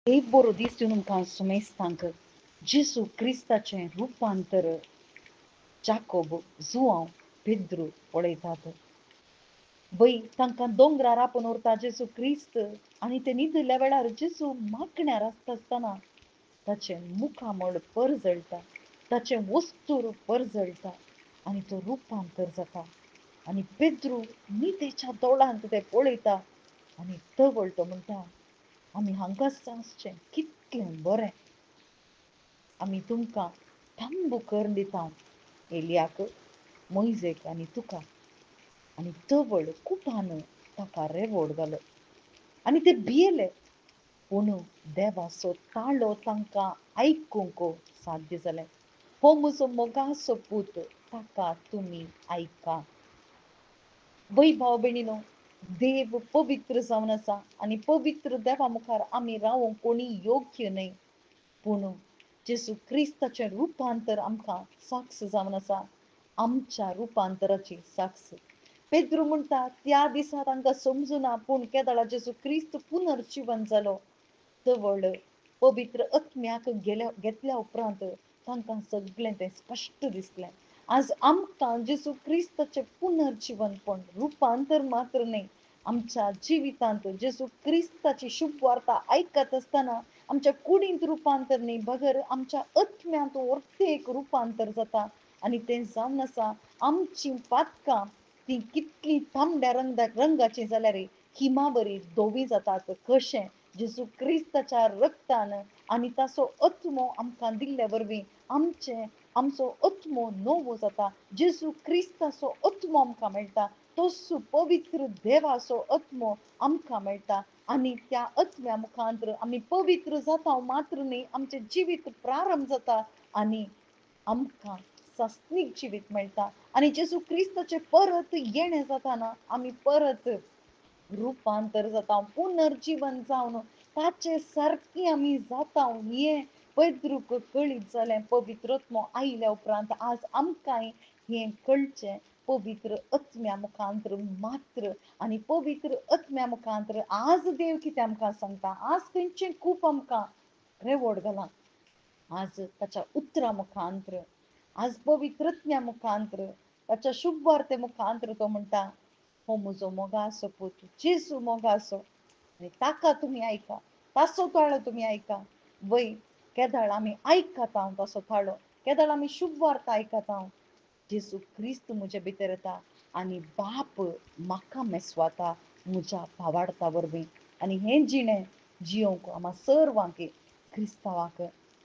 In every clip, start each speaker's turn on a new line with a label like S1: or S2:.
S1: एक बरो दीस तुमकां सुमेस्तांक जेसू क्रिस्ताचें रुपांतर जाकोब जुआंव पेद्रू पळयतात. वय तांकां दोंगरार आपोवन उरता जेसू क्रिस्त आनी ते न्हिदल्या वेळार जेसू माकण्यार आसतना ताचें मुखामळ परजळटा, ताचें वस्तूर परजळटा आनी तो रुपांतर जाता. आनी पेद्रू न्हिदेच्या दोळांत ते पळयता आनी तवळ तो म्हणटा, आमी हांगाच आसचें कितलें बरें. आमी तुमकां थांब कर दिता एलियाक, मोइजेक आनी तुका. आनी तवळ कुपान ताका रेवोड घालो आनी ते भियेले. पूण देवाचो ताळो तांकां आयकूंक साध्य जालें. हो म्हजो मोगाचो पूत, ताका तुमी आयका. वै भाव भयणीनो, देव पवित्र जावन आसा आनी पवित्र देवा मुखार आमी रावूंक कोणी योग्य न्हय. पूण जेसू क्रिस्ताचें रुपांतर आमकां साक्ष जावन आसा, आमच्या रुपांतराची साक्ष. पेद्रू म्हणटा त्या दिसा तांकां समजुना, पूण केदाळा जेसू क्रिस्त पुनर्जीवन जालो तवळ पवित्र आत्म्याक घेतल्या उपरांत तांकां सगळें तें स्पश्ट दिसलें. आज आमकां जेसू क्रिस्ताचें पुनर्जीवनपण रुपांतर मात्र न्हय, आमच्या जिवितांत जेसू क्रिस्ताची शुभ वार्ता आयकत आसतना आमच्या कुडींत रुपांतर न्हय, बगर आमच्या आत्म्यांत वर्तेक रुपांतर जाता. आनी तें जावन आसा आमचीं पातकां ती कितली तांबड्या रंगाची जाल्यार हिमा बरी धोवी जातात. कशें जेसू क्रिस्ताच्या रक्तान आनी ताचो आत्मो आमकां दिल्ल्या वरवीं आमचो आत्मो नवो जाता. जेसू क्रिस्ताचो आत्मो आमकां मेळटा, तोच पवित्र देवाचो आत्मो आमकां मेळटा. आनी त्या आत्म्या मुखांतर आमी पवित्र जाता मात्र न्हय, आमचें जिवीत प्रारंभ जाता आनी आमकां सस्तीक जिवीत मेळटा. आनी जेसू क्रिस्ताचें परत येणें जाताना आमी परत रुपांतर जाता, पुनर्जीवन जावन ताचे सारकी आमी जाता. हें पेद्रूक कळीत जालें पवित्र आत्मो आयल्या उपरांत. आज आमकांय हें कळचें पवित्र आत्म्या मुखांतर मात्र. आनी पवित्र आत्म्या मुखांतर आज देव कितें आमकां सांगता, आज खंयचें खूब आमकां रेवोड घाला. आज ताच्या उतरा मुखांतर, आज पवित्र आत्म्या मुखांतर, ताच्या शुभ वार्ते मुखांतर तो म्हणटा, हो म्हजो मोगाचो पूत, जेसू मोगाचो, आनी ताका तुमी आयका, ताचो ताळो तुमी आयका. वय केदाळ आमी आयकता ताचो ताळो, केदाळ आमी शुभ वार्ता आयकता. जेसू क्रिस्त म्हजे भितर येता आनी बाप म्हाका मेसवाता म्हज्या भावार्था वरवीं. आनी हें जिणें जियोंक आम्हा सर्वांक क्रिस्तावाक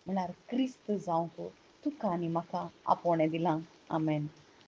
S1: म्हळ्यार क्रिस्त जावंक तुका आनी म्हाका आपोवणें दिलां. आमेन.